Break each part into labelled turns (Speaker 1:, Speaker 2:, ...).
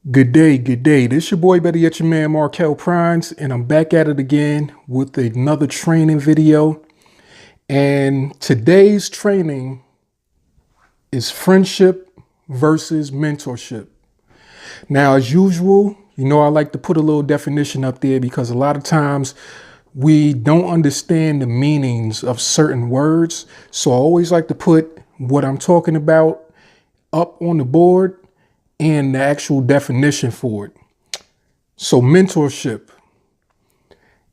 Speaker 1: Good day, good day. This your boy, better yet your man, Markel Prines, and I'm back at it again with another training video. And today's training is friendship versus mentorship. Now, as usual, I like to put a little definition up there because a lot of times we don't understand the meanings of certain words. So I always like to put what I'm talking about up on the board and the actual definition for it. So mentorship,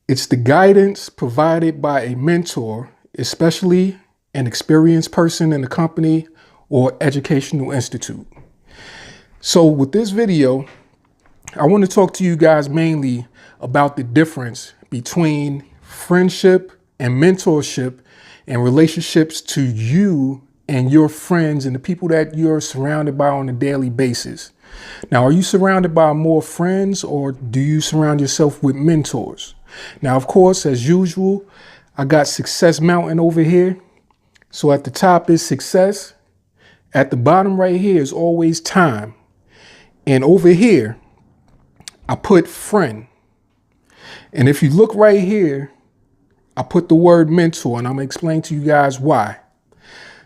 Speaker 1: it's the guidance provided by a mentor, especially an experienced person in a company or educational institute. So with this video, I want to talk to you guys mainly about the difference between friendship and mentorship and relationships to you and your friends and the people that you're surrounded by on a daily basis. Now, are you surrounded by more friends or do you surround yourself with mentors? Now, of course, as usual, I got Success Mountain over here. So at the top is success. At the bottom right here is always time. And over here, I put friend. And if you look right here, I put the word mentor, and I'm going to explain to you guys why.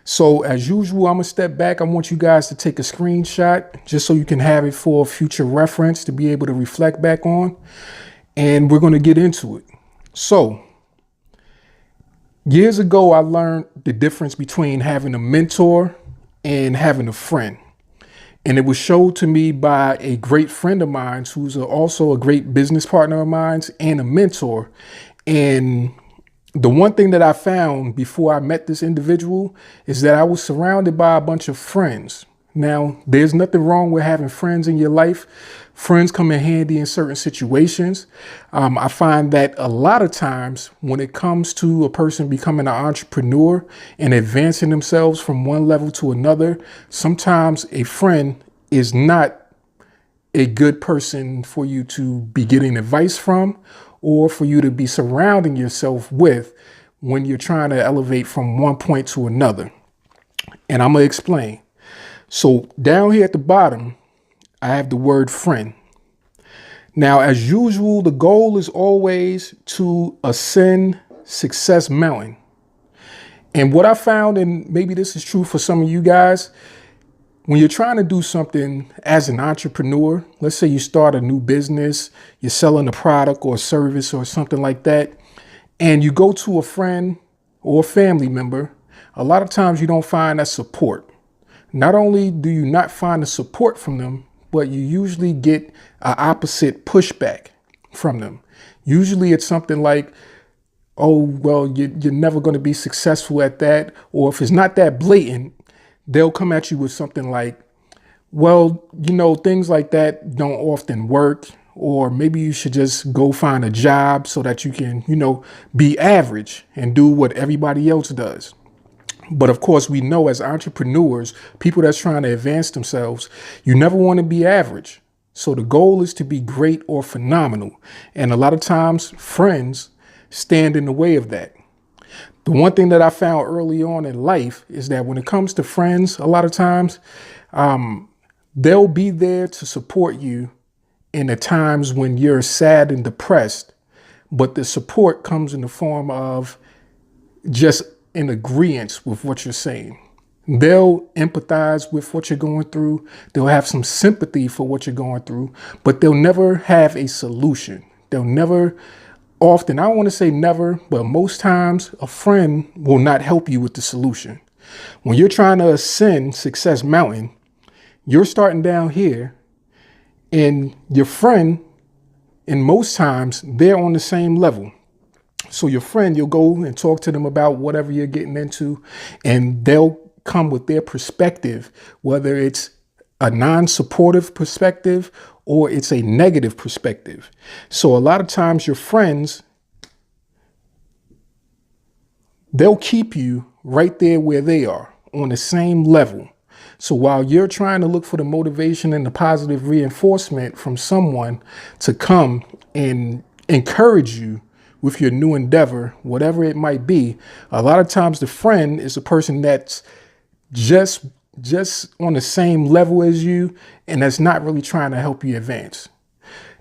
Speaker 1: So as usual, I'm going to step back. I want you guys to take a screenshot just so you can have it for future reference to be able to reflect back on. And we're going to get into it. So years ago, I learned the difference between having a mentor and having a friend. And it was showed to me by a great friend of mine who's also a great business partner of mine and a mentor. And the one thing that I found before I met this individual is that I was surrounded by a bunch of friends. Now, there's nothing wrong with having friends in your life. Friends come in handy in certain situations. I find that a lot of times when it comes to a person becoming an entrepreneur and advancing themselves from one level to another, sometimes a friend is not a good person for you to be getting advice from or for you to be surrounding yourself with when you're trying to elevate from one point to another. And I'm going to explain. So down here at the bottom, I have the word friend. Now, as usual, the goal is always to ascend Success Mountain. And what I found, and maybe this is true for some of you guys, when you're trying to do something as an entrepreneur, let's say you start a new business, you're selling a product or service or something like that, and you go to a friend or a family member, a lot of times you don't find that support. Not only do you not find the support from them, but you usually get an opposite pushback from them. Usually it's something like, oh, well, you're never going to be successful at that. Or if it's not that blatant, they'll come at you with something like, well, things like that don't often work. Or maybe you should just go find a job so that you can, be average and do what everybody else does. But of course, we know as entrepreneurs, people that's trying to advance themselves, you never want to be average. So the goal is to be great or phenomenal. And a lot of times friends stand in the way of that. The one thing that I found early on in life is that when it comes to friends, a lot of times they'll be there to support you in the times when you're sad and depressed. But the support comes in the form of just in agreement with what you're saying. They'll empathize with what you're going through. They'll have some sympathy for what you're going through, but they'll never have a solution. They'll never, often, I don't want to say never, but most times a friend will not help you with the solution. When you're trying to ascend Success Mountain, you're starting down here and your friend, and most times they're on the same level. So your friend, you'll go and talk to them about whatever you're getting into, and they'll come with their perspective, whether it's a non-supportive perspective or it's a negative perspective. So a lot of times your friends, they'll keep you right there where they are on the same level. So while you're trying to look for the motivation and the positive reinforcement from someone to come and encourage you with your new endeavor, whatever it might be, a lot of times the friend is a person that's just just on the same level as you and that's not really trying to help you advance.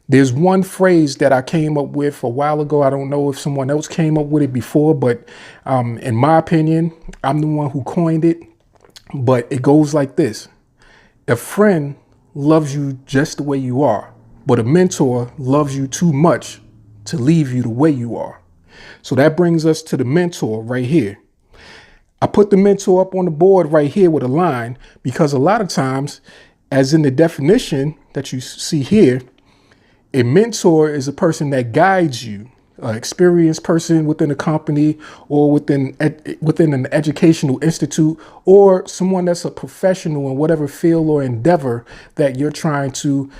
Speaker 1: There's one phrase that I came up with a while ago. I don't know if someone else came up with it before, but in my opinion, I'm the one who coined it. But it goes like this. A friend loves you just the way you are, but a mentor loves you too much to leave you the way you are. So that brings us to the mentor right here. I put the mentor up on the board right here with a line because a lot of times, as in the definition that you see here, a mentor is a person that guides you, an experienced person within a company or within an educational institute, or someone that's a professional in whatever field or endeavor that you're trying to,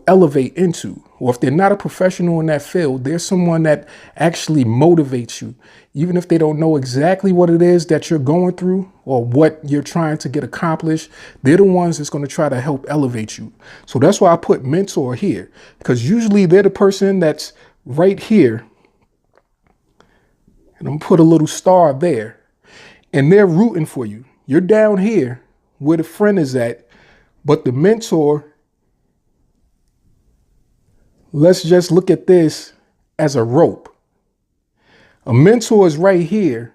Speaker 1: elevate into. Or if they're not a professional in that field, there's someone that actually motivates you, even if they don't know exactly what it is that you're going through or what you're trying to get accomplished. They're the ones that's going to try to help elevate you. So that's why I put mentor here, because usually they're the person that's right here. And I'm gonna put a little star there, and they're rooting for you. You're down here where the friend is at, but the mentor, let's just look at this as a rope. A mentor is right here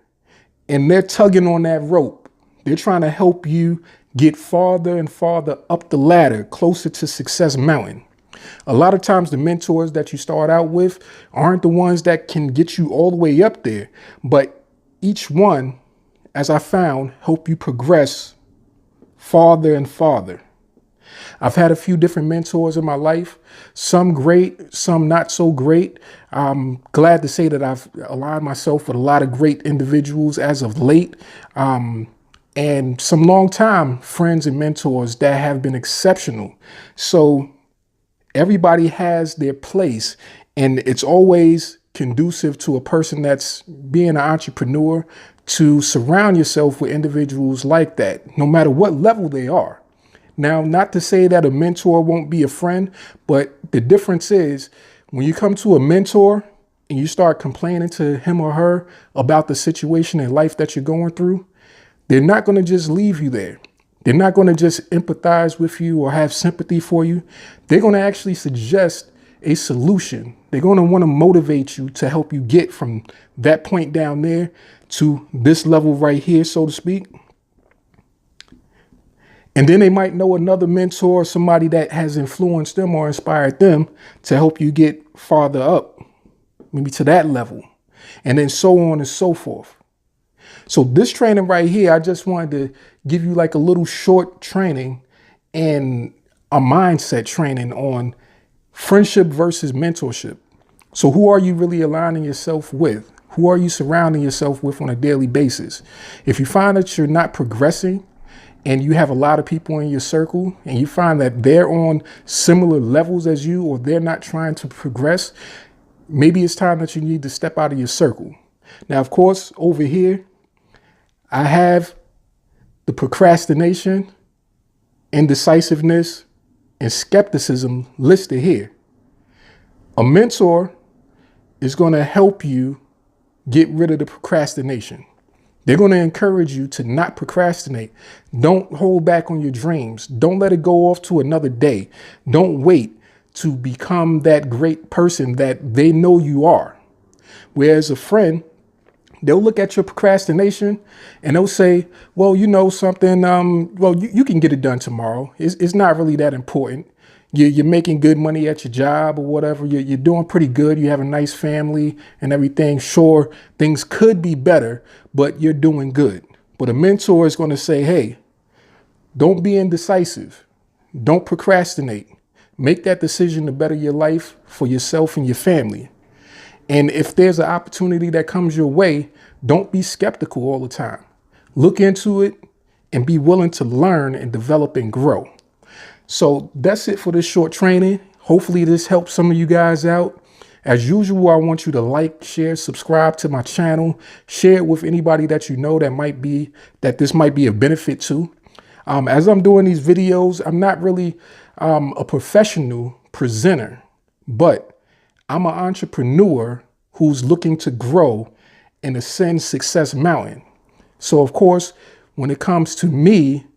Speaker 1: and they're tugging on that rope. They're trying to help you get farther and farther up the ladder, closer to Success Mountain. A lot of times the mentors that you start out with aren't the ones that can get you all the way up there, but each one, as I found, help you progress farther and farther. I've had a few different mentors in my life, some great, some not so great. I'm glad to say that I've aligned myself with a lot of great individuals as of late, and some long-time friends and mentors that have been exceptional. So everybody has their place, and it's always conducive to a person that's being an entrepreneur to surround yourself with individuals like that, no matter what level they are. Now, not to say that a mentor won't be a friend, but the difference is when you come to a mentor and you start complaining to him or her about the situation in life that you're going through, they're not going to just leave you there. They're not going to just empathize with you or have sympathy for you. They're going to actually suggest a solution. They're going to want to motivate you to help you get from that point down there to this level right here, so to speak. And then they might know another mentor, somebody that has influenced them or inspired them to help you get farther up, maybe to that level, and then so on and so forth. So this training right here, I just wanted to give you like a little short training and a mindset training on friendship versus mentorship. So who are you really aligning yourself with? Who are you surrounding yourself with on a daily basis? If you find that you're not progressing and you have a lot of people in your circle and you find that they're on similar levels as you or they're not trying to progress, maybe it's time that you need to step out of your circle. Now, of course, over here, I have the procrastination, indecisiveness, and skepticism listed here. A mentor is going to help you get rid of the procrastination. They're going to encourage you to not procrastinate. Don't hold back on your dreams. Don't let it go off to another day. Don't wait to become that great person that they know you are. Whereas a friend, they'll look at your procrastination and they'll say, well, you know something, you can get it done tomorrow. It's not really that important. You're making good money at your job or whatever. You're doing pretty good. You have a nice family and everything. Sure, things could be better, but you're doing good. But a mentor is going to say, hey, don't be indecisive. Don't procrastinate. Make that decision to better your life for yourself and your family. And if there's an opportunity that comes your way, don't be skeptical all the time. Look into it and be willing to learn and develop and grow. So that's it for this short training. Hopefully this helps some of you guys out. As usual, I want you to like, share, subscribe to my channel, share it with anybody that you know that this might be a benefit to. As I'm doing these videos, I'm not really a professional presenter, but I'm an entrepreneur who's looking to grow and ascend Success Mountain. So of course, when it comes to me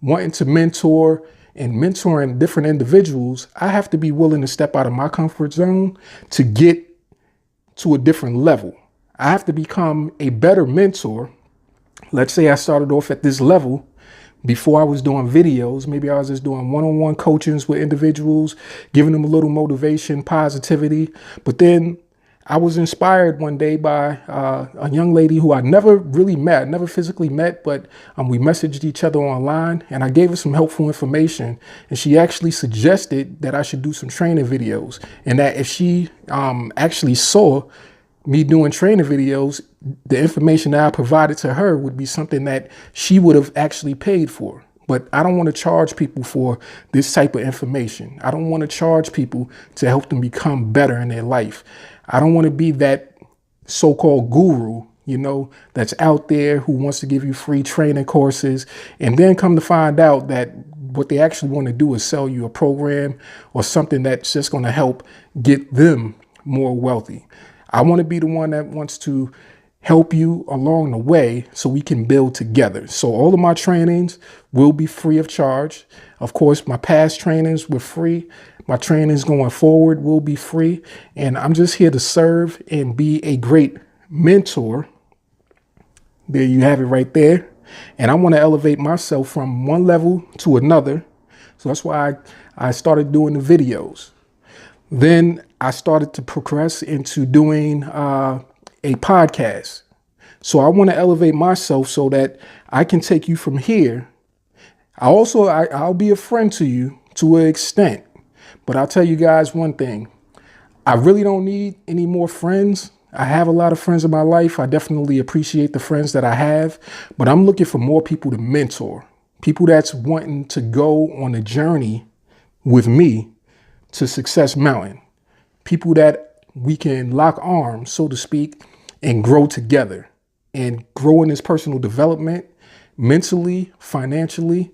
Speaker 1: wanting to mentor and mentoring different individuals, I have to be willing to step out of my comfort zone to get to a different level. I have to become a better mentor. Let's say I started off at this level before I was doing videos. Maybe I was just doing one-on-one coachings with individuals, giving them a little motivation, positivity. But then I was inspired one day by a young lady who I never really met, never physically met, but we messaged each other online, and I gave her some helpful information. And she actually suggested that I should do some training videos, and that if she actually saw me doing training videos, the information that I provided to her would be something that she would have actually paid for. But I don't want to charge people for this type of information. I don't want to charge people to help them become better in their life. I don't want to be that so-called guru, that's out there who wants to give you free training courses and then come to find out that what they actually want to do is sell you a program or something that's just going to help get them more wealthy. I want to be the one that wants to help you along the way so we can build together. So all of my trainings will be free of charge. Of course, my past trainings were free. My trainings going forward will be free. And I'm just here to serve and be a great mentor. There you have it right there. And I want to elevate myself from one level to another. So that's why I started doing the videos. Then I started to progress into doing a podcast. So I want to elevate myself so that I can take you from here. I'll be a friend to you to an extent. But I'll tell you guys one thing. I really don't need any more friends. I have a lot of friends in my life. I definitely appreciate the friends that I have. But I'm looking for more people to mentor. People that's wanting to go on a journey with me to Success Mountain. People that we can lock arms, so to speak, and grow together and grow in this personal development, mentally, financially.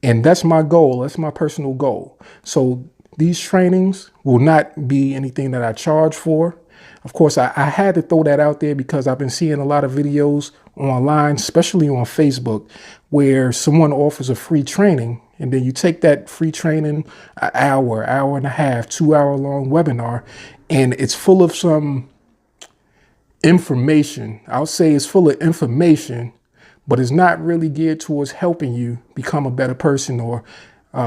Speaker 1: And that's my goal. That's my personal goal. So these trainings will not be anything that I charge for. Of course, I had to throw that out there because I've been seeing a lot of videos online, especially on Facebook, where someone offers a free training. And then you take that free training, an hour and a half, 2 hour long webinar, and it's full of some information. I'll say it's full of information, but it's not really geared towards helping you become a better person or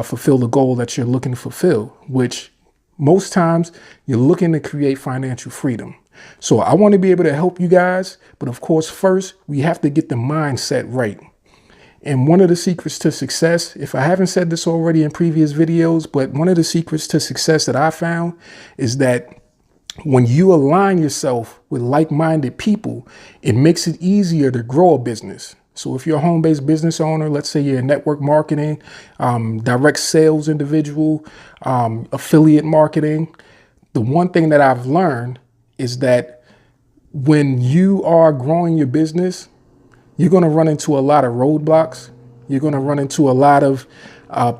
Speaker 1: fulfill the goal that you're looking to fulfill, which most times you're looking to create financial freedom. So I want to be able to help you guys. But of course, first, we have to get the mindset right. And one of the secrets to success, if I haven't said this already in previous videos, but one of the secrets to success that I found is that when you align yourself with like-minded people, it makes it easier to grow a business. So if you're a home-based business owner, let's say you're a network marketing, direct sales individual, affiliate marketing, the one thing that I've learned is that when you are growing your business, you're going to run into a lot of roadblocks. You're going to run into a lot of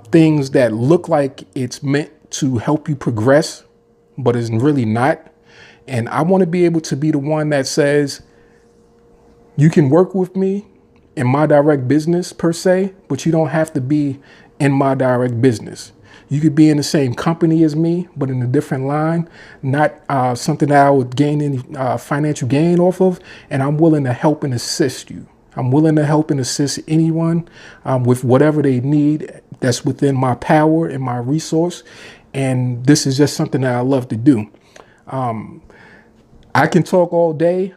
Speaker 1: things that look like it's meant to help you progress, but it's really not. And I want to be able to be the one that says, you can work with me in my direct business per se, but you don't have to be in my direct business. You could be in the same company as me, but in a different line, not something that I would gain any financial gain off of. And I'm willing to help and assist you. I'm willing to help and assist anyone with whatever they need that's within my power and my resource. And this is just something that I love to do. I can talk all day.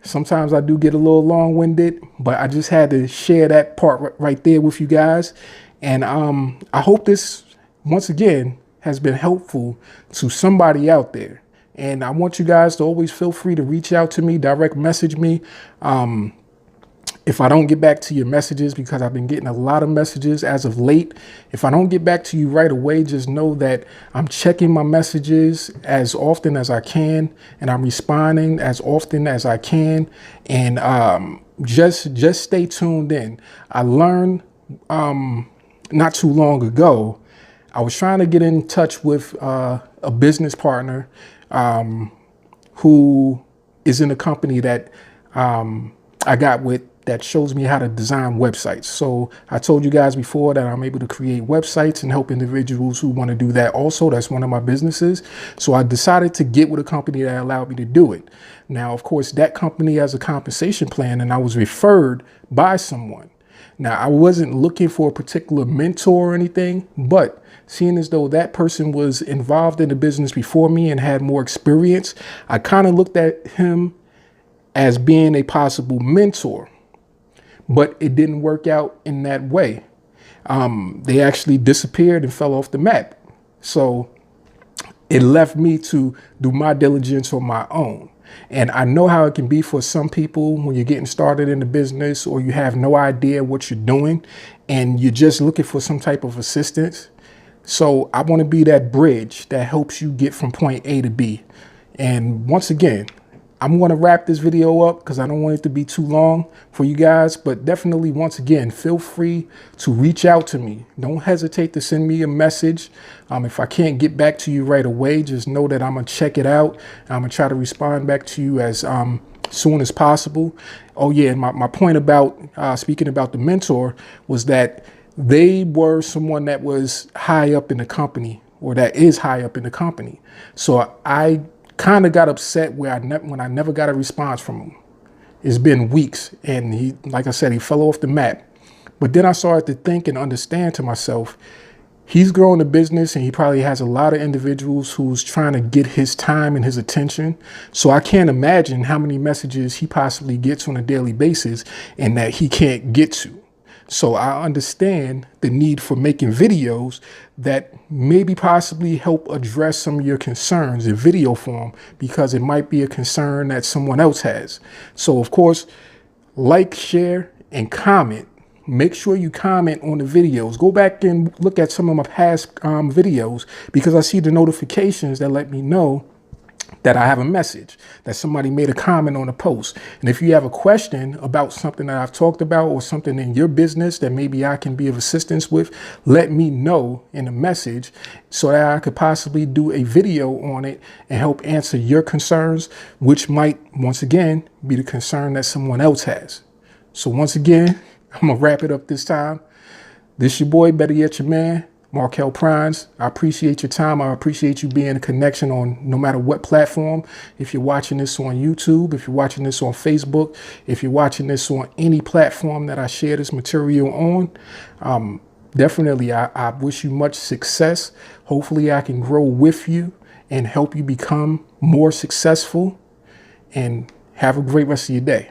Speaker 1: Sometimes I do get a little long-winded, but I just had to share that part right there with you guys. And I hope this, once again, has been helpful to somebody out there. And I want you guys to always feel free to reach out to me, direct message me. If I don't get back to your messages, because I've been getting a lot of messages as of late, if I don't get back to you right away, just know that I'm checking my messages as often as I can, and I'm responding as often as I can. And just stay tuned in. I learned not too long ago, I was trying to get in touch with a business partner who is in a company that I got with that shows me how to design websites. So I told you guys before that I'm able to create websites and help individuals who want to do that also. That's one of my businesses. So I decided to get with a company that allowed me to do it. Now, of course, that company has a compensation plan, and I was referred by someone. Now, I wasn't looking for a particular mentor or anything, but seeing as though that person was involved in the business before me and had more experience, I kind of looked at him as being a possible mentor. But it didn't work out in that way. They actually disappeared and fell off the map. So it left me to do my diligence on my own. And I know how it can be for some people when you're getting started in the business, or you have no idea what you're doing and you're just looking for some type of assistance. So I want to be that bridge that helps you get from point A to B. And once again, I'm going to wrap this video up because I don't want it to be too long for you guys, but definitely, once again, feel free to reach out to me. Don't hesitate to send me a message. If I can't get back to you right away, just know that I'm going to check it out. I'm going to try to respond back to you as soon as possible. Oh yeah, and my point about speaking about the mentor was that they were someone that was high up in the company, or that is high up in the company. So I kind of got upset when I never got a response from him. It's been weeks, and he, like I said, he fell off the map. But then I started to think and understand to myself, he's growing a business and he probably has a lot of individuals who's trying to get his time and his attention. So I can't imagine how many messages he possibly gets on a daily basis and that he can't get to. So I understand the need for making videos that maybe possibly help address some of your concerns in video form, because it might be a concern that someone else has. So of course, like, share, and comment. Make sure you comment on the videos. Go back and look at some of my past videos, because I see the notifications that let me know that I have a message, that somebody made a comment on a post. And if you have a question about something that I've talked about, or something in your business that maybe I can be of assistance with, let me know in a message so that I could possibly do a video on it and help answer your concerns, which might, once again, be the concern that someone else has. So once again, I'm gonna wrap it up this time. This your boy, better yet your man, Markel Prines. I appreciate your time. I appreciate you being a connection on no matter what platform. If you're watching this on YouTube, if you're watching this on Facebook, if you're watching this on any platform that I share this material on, definitely I wish you much success. Hopefully I can grow with you and help you become more successful, and have a great rest of your day.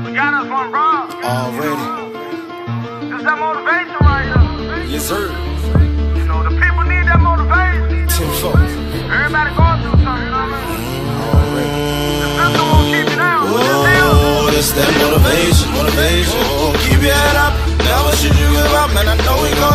Speaker 2: We got us one wrong. Already. This that motivation right here. Yes, sir. You know, the people need that motivation. Tenfold. Everybody going through something, you know what I mean? Already. The system won't keep you down. Oh, it's that motivation. Oh, keep your head up. Never should you give up, man. I know we go.